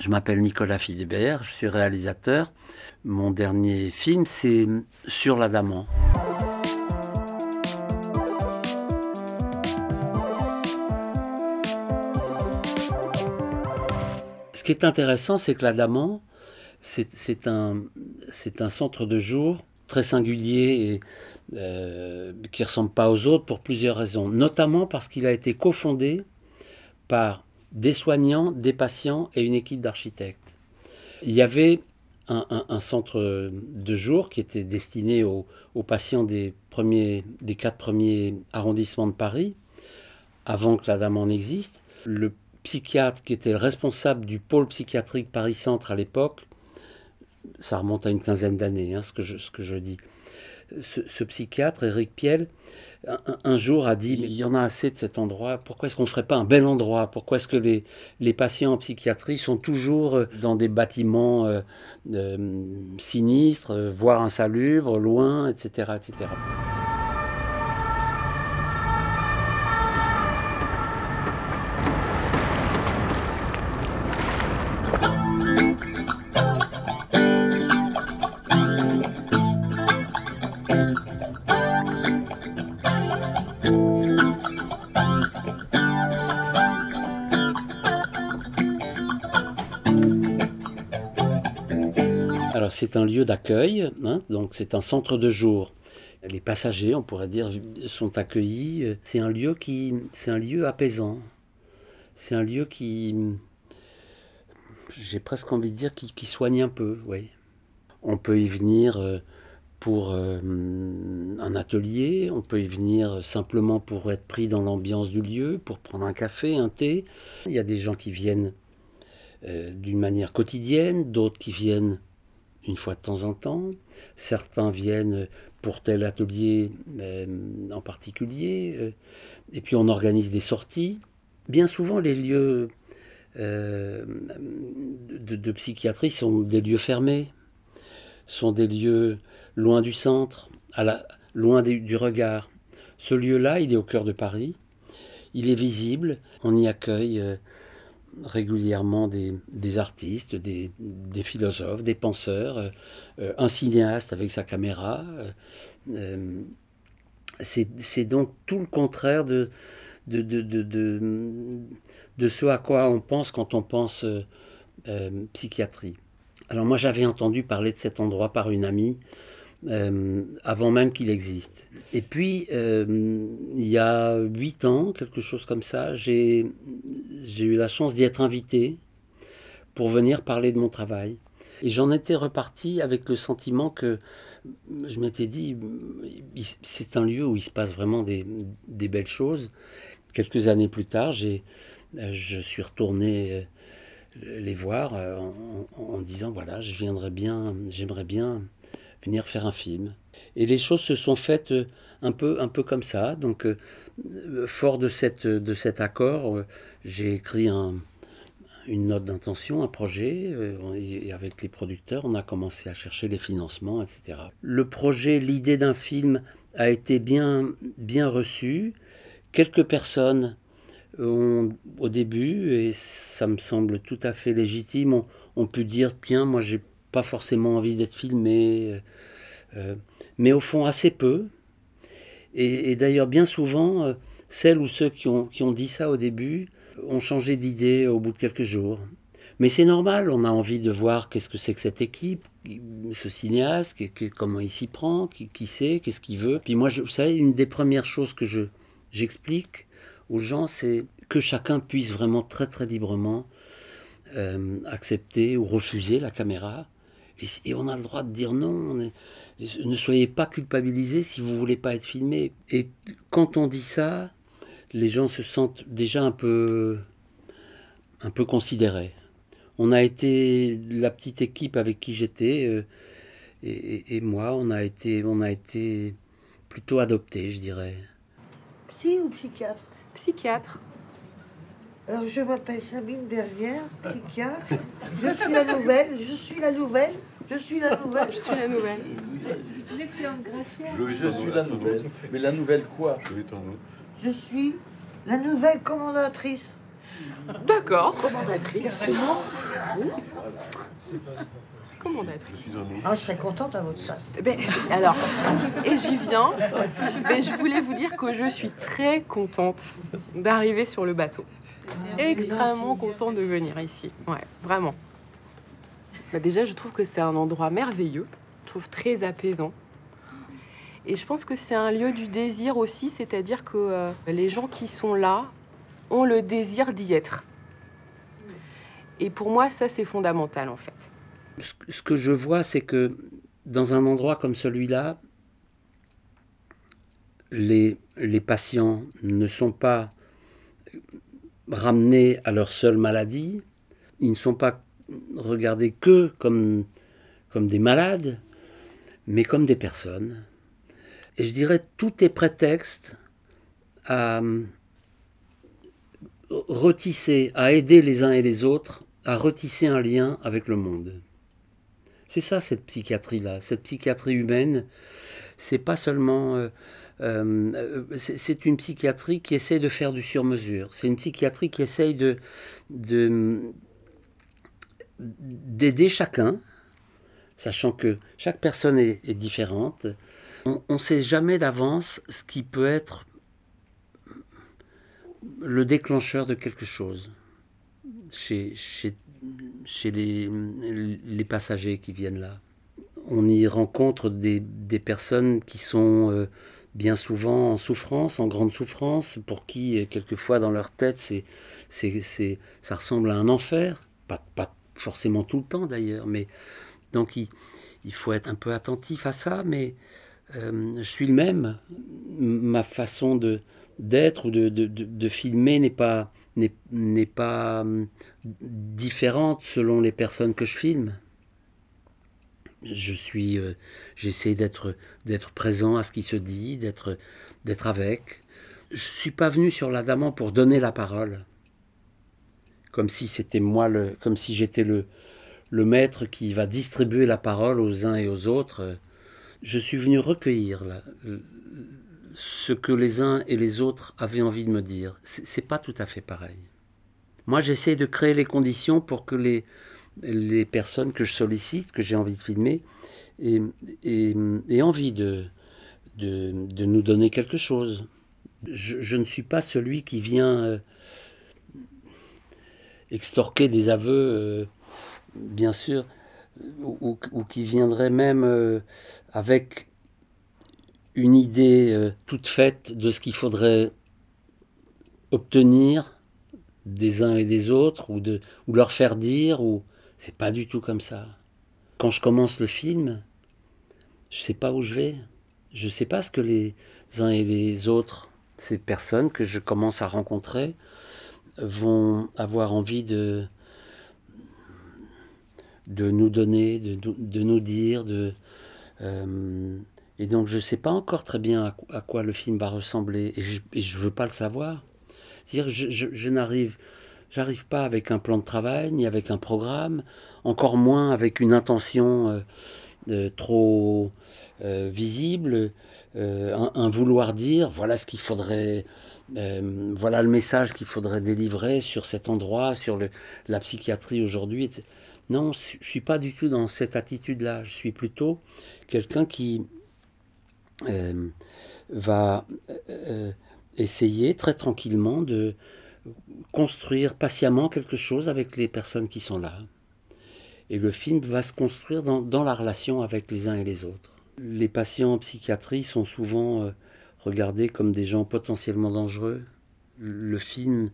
Je m'appelle Nicolas Philibert, je suis réalisateur. Mon dernier film, c'est Sur l'Adamant. Ce qui est intéressant, c'est que l'Adamant, c'est un centre de jour très singulier et qui ne ressemble pas aux autres pour plusieurs raisons. Notamment parce qu'il a été cofondé par des soignants, des patients et une équipe d'architectes. Il y avait un centre de jour qui était destiné aux patients des 4 premiers arrondissements de Paris, avant que l'Adamant n'existe. Le psychiatre qui était le responsable du pôle psychiatrique Paris-Centre à l'époque, ça remonte à une quinzaine d'années, ce que je dis. Ce psychiatre, Éric Piel, un jour a dit, il y en a assez de cet endroit, pourquoi est-ce qu'on ne ferait pas un bel endroit? Pourquoi est-ce que les patients en psychiatrie sont toujours dans des bâtiments sinistres, voire insalubres, loin, etc., etc. Alors c'est un lieu d'accueil, donc c'est un centre de jour. Les passagers, on pourrait dire, sont accueillis. C'est un lieu apaisant. C'est un lieu qui, j'ai presque envie de dire, qui soigne un peu, oui. On peut y venir pour un atelier, on peut y venir simplement pour être pris dans l'ambiance du lieu, pour prendre un café, un thé. Il y a des gens qui viennent d'une manière quotidienne, d'autres qui viennent une fois de temps en temps. Certains viennent pour tel atelier en particulier. Et puis on organise des sorties. Bien souvent, les lieux de psychiatrie sont des lieux fermés, sont des lieux loin du centre, loin du regard. Ce lieu-là, il est au cœur de Paris. Il est visible. On y accueille régulièrement des artistes, des philosophes, des penseurs, un cinéaste avec sa caméra. C'est donc tout le contraire de ce à quoi on pense quand on pense psychiatrie. Alors moi j'avais entendu parler de cet endroit par une amie avant même qu'il existe. Et puis il y a 8 ans, quelque chose comme ça, j'ai eu la chance d'y être invité pour venir parler de mon travail. Et j'en étais reparti avec le sentiment que je m'étais dit, c'est un lieu où il se passe vraiment des belles choses. Quelques années plus tard, je suis retourné les voir en disant, voilà, j'aimerais bien venir faire un film. Et les choses se sont faites un peu comme ça. Donc, fort de cet accord, j'ai écrit une note d'intention, un projet, et avec les producteurs, on a commencé à chercher les financements, etc. Le projet, l'idée d'un film a été bien reçue. Quelques personnes au début, et ça me semble tout à fait légitime, ont pu dire, tiens, moi j'ai pas forcément envie d'être filmé, mais au fond assez peu. Et d'ailleurs bien souvent, celles ou ceux qui ont dit ça au début ont changé d'idée au bout de quelques jours. Mais c'est normal, on a envie de voir qu'est-ce que c'est que cette équipe, ce cinéaste, comment il s'y prend, qui sait, qu'est-ce qu'il veut. Puis moi, vous savez, une des premières choses que j'explique aux gens, c'est que chacun puisse vraiment très très librement accepter ou refuser la caméra. Et on a le droit de dire non. Ne soyez pas culpabilisés si vous ne voulez pas être filmé. Et quand on dit ça, les gens se sentent déjà un peu considérés. On a été, la petite équipe avec qui j'étais, et moi, on a été plutôt adoptés, je dirais. Psy ou psychiatre? Psychiatre. Alors, je m'appelle Sabine Berrière, psychiatre. Je suis la nouvelle. Je suis la nouvelle. Je suis la nouvelle. Mais la nouvelle quoi? Je suis la nouvelle commandatrice. D'accord. Carrément. Comment d'être? Ah, je serais contente à votre place. Alors, et j'y viens. Je voulais vous dire que je suis très contente d'arriver sur le bateau. Extrêmement contente de venir ici. Ouais, vraiment. Déjà, je trouve que c'est un endroit merveilleux. Je trouve très apaisant. Et je pense que c'est un lieu du désir aussi, c'est-à-dire que les gens qui sont là ont le désir d'y être. Et pour moi, ça, c'est fondamental, en fait. Ce que je vois, c'est que dans un endroit comme celui-là, les patients ne sont pas ramenés à leur seule maladie, ils ne sont pas regardés que comme des malades, mais comme des personnes. Et je dirais tout est prétexte à retisser, à aider les uns et les autres, à retisser un lien avec le monde. C'est ça cette psychiatrie-là, cette psychiatrie humaine. C'est pas seulement, c'est une psychiatrie qui essaie de faire du sur-mesure. C'est une psychiatrie qui essaye d'aider chacun, sachant que chaque personne est différente. On ne sait jamais d'avance ce qui peut être le déclencheur de quelque chose chez les passagers qui viennent là. On y rencontre des personnes qui sont bien souvent en souffrance, en grande souffrance, pour qui, quelquefois, dans leur tête, ça ressemble à un enfer. Pas forcément tout le temps, d'ailleurs. Mais donc, il faut être un peu attentif à ça, mais je suis le même. Ma façon d'être ou de filmer n'est pas différente selon les personnes que je filme. J'essaie d'être présent à ce qui se dit, d'être avec. Je suis pas venu sur l'Adamant pour donner la parole, comme si c'était moi, comme si j'étais le maître qui va distribuer la parole aux uns et aux autres. Je suis venu recueillir ce que les uns et les autres avaient envie de me dire. C'est pas tout à fait pareil. Moi, j'essaie de créer les conditions pour que les personnes que je sollicite, que j'ai envie de filmer, aient envie de nous donner quelque chose. Je ne suis pas celui qui vient extorquer des aveux, bien sûr, ou qui viendrait même avec une idée toute faite de ce qu'il faudrait obtenir des uns et des autres, ou leur faire dire, c'est pas du tout comme ça. Quand je commence le film, je sais pas où je vais. Je sais pas ce que les uns et les autres, ces personnes que je commence à rencontrer, vont avoir envie de nous donner, de nous dire, et donc je sais pas encore très bien à quoi le film va ressembler, et je veux pas le savoir. C'est-à-dire j'arrive pas avec un plan de travail, ni avec un programme, encore moins avec une intention trop visible, un vouloir dire, voilà ce qu'il faudrait, voilà le message qu'il faudrait délivrer sur cet endroit, sur la psychiatrie aujourd'hui. Non, je suis pas du tout dans cette attitude-là. Je suis plutôt quelqu'un qui va essayer très tranquillement de construire patiemment quelque chose avec les personnes qui sont là. Et le film va se construire dans la relation avec les uns et les autres. Les patients en psychiatrie sont souvent regardés comme des gens potentiellement dangereux. Le film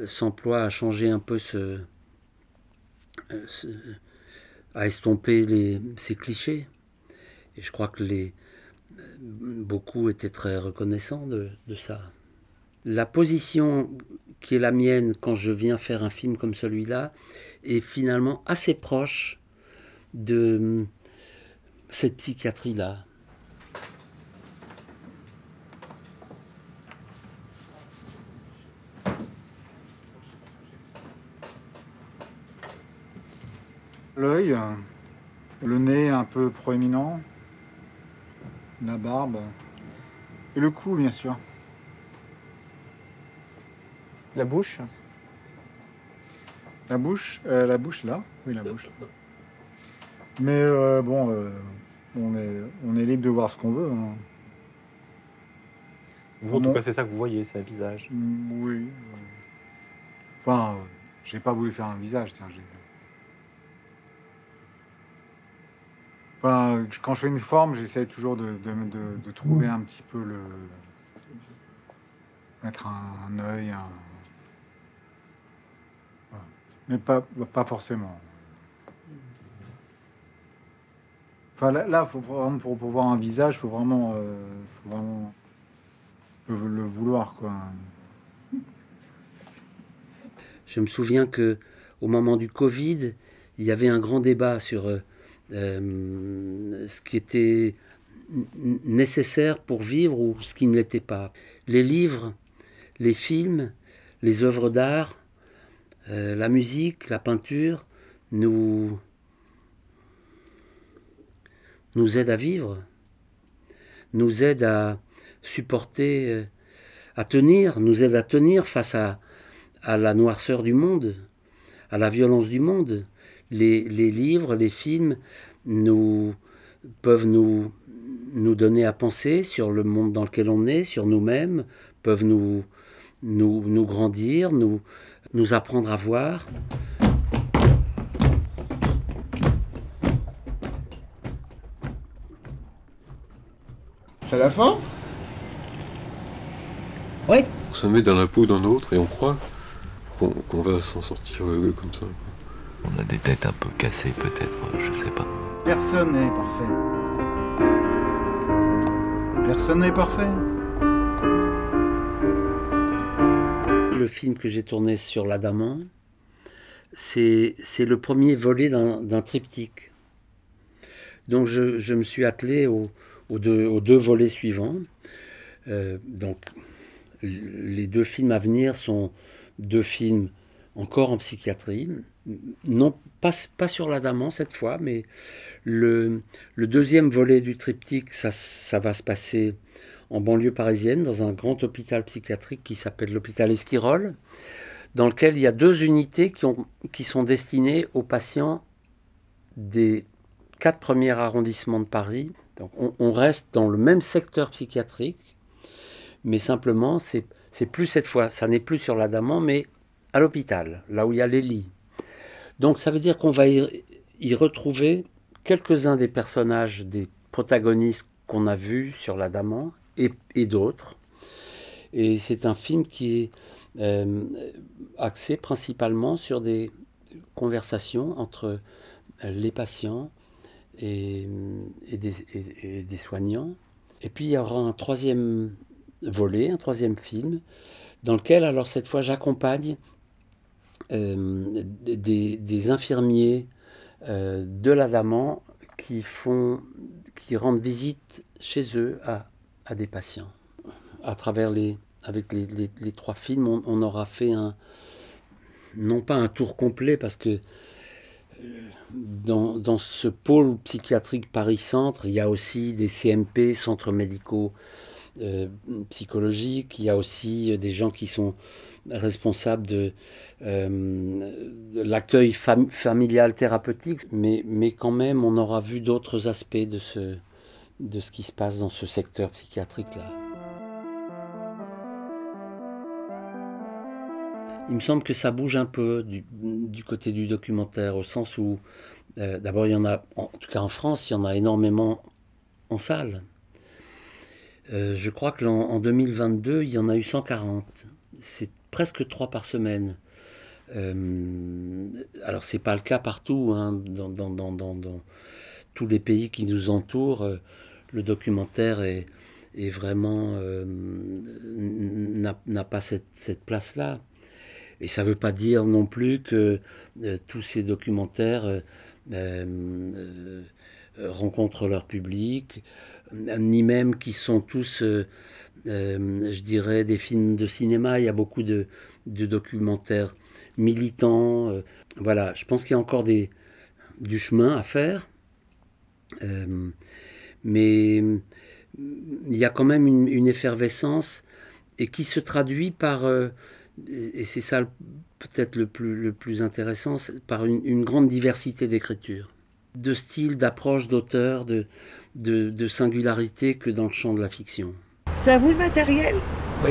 s'emploie à changer un peu à estomper ces clichés. Et je crois que beaucoup étaient très reconnaissants de ça. La position qui est la mienne quand je viens faire un film comme celui-là est finalement assez proche de cette psychiatrie-là. L'œil, le nez un peu proéminent, la barbe et le cou, bien sûr. La bouche. La bouche là. Oui, la bouche là. Mais bon, on est libre de voir ce qu'on veut. Hein. Vous, en tout cas, c'est ça que vous voyez, c'est un visage. Oui. Enfin, j'ai pas voulu faire un visage, tiens. Enfin, quand je fais une forme, j'essaie toujours de trouver un petit peu mettre un œil, voilà. Mais pas forcément. Enfin, là faut vraiment, pour voir un visage, faut vraiment le vouloir, quoi. Je me souviens que au moment du Covid, il y avait un grand débat sur ce qui était nécessaire pour vivre ou ce qui ne l'était pas. Les livres, les films, les œuvres d'art, la musique, la peinture nous aident à vivre, nous aident à supporter, nous aident à tenir face à la noirceur du monde, à la violence du monde. Les livres, les films peuvent nous donner à penser sur le monde dans lequel on est, sur nous-mêmes, peuvent nous grandir, nous apprendre à voir. C'est la fin? Oui. On se met dans la peau d'un autre et on croit qu'on va s'en sortir comme ça. On a des têtes un peu cassées peut-être, je sais pas. Personne n'est parfait. Personne n'est parfait. Le film que j'ai tourné sur l'Adamant, c'est le premier volet d'un triptyque. Donc je me suis attelé aux deux volets suivants. Donc les deux films à venir sont deux films encore en psychiatrie, non pas sur l'Adamant cette fois, mais le deuxième volet du triptyque, ça va se passer en banlieue parisienne, dans un grand hôpital psychiatrique qui s'appelle l'hôpital Esquirol, dans lequel il y a deux unités qui sont destinées aux patients des 4 premiers arrondissements de Paris. Donc on reste dans le même secteur psychiatrique, mais simplement, c'est plus cette fois, ça n'est plus sur l'Adamant, mais à l'hôpital, là où il y a les lits. Donc ça veut dire qu'on va y retrouver quelques-uns des personnages, des protagonistes qu'on a vus sur l'Adamant et d'autres. Et c'est un film qui est axé principalement sur des conversations entre les patients et des soignants. Et puis il y aura un troisième volet, un troisième film, dans lequel, alors cette fois, j'accompagne des infirmiers de l'Adamant qui rendent visite chez eux à des patients. À travers avec les 3 films, on aura fait non pas un tour complet, parce que dans ce pôle psychiatrique Paris-Centre, il y a aussi des CMP, centres médicaux psychologiques, il y a aussi des gens qui sont responsables de l'accueil familial thérapeutique, mais quand même on aura vu d'autres aspects de ce qui se passe dans ce secteur psychiatrique-là. Il me semble que ça bouge un peu du côté du documentaire, au sens où, d'abord, il y en a, en tout cas en France, il y en a énormément en salle. Je crois qu'en 2022, il y en a eu 140. C'est presque 3 par semaine. Alors, c'est pas le cas partout, hein, dans tous les pays qui nous entourent. Le documentaire est vraiment n'a pas cette place-là. Et ça ne veut pas dire non plus que tous ces documentaires rencontrent leur public, ni même qu'ils sont tous, je dirais, des films de cinéma. Il y a beaucoup de documentaires militants. Voilà, je pense qu'il y a encore du chemin à faire. Mais il y a quand même une effervescence et qui se traduit par et c'est ça peut-être le plus intéressant, par une grande diversité d'écriture, de style, d'approche, d'auteur, de singularité que dans le champ de la fiction. C'est à vous le matériel? Oui.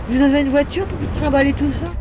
Vous avez une voiture pour trimballer tout ça?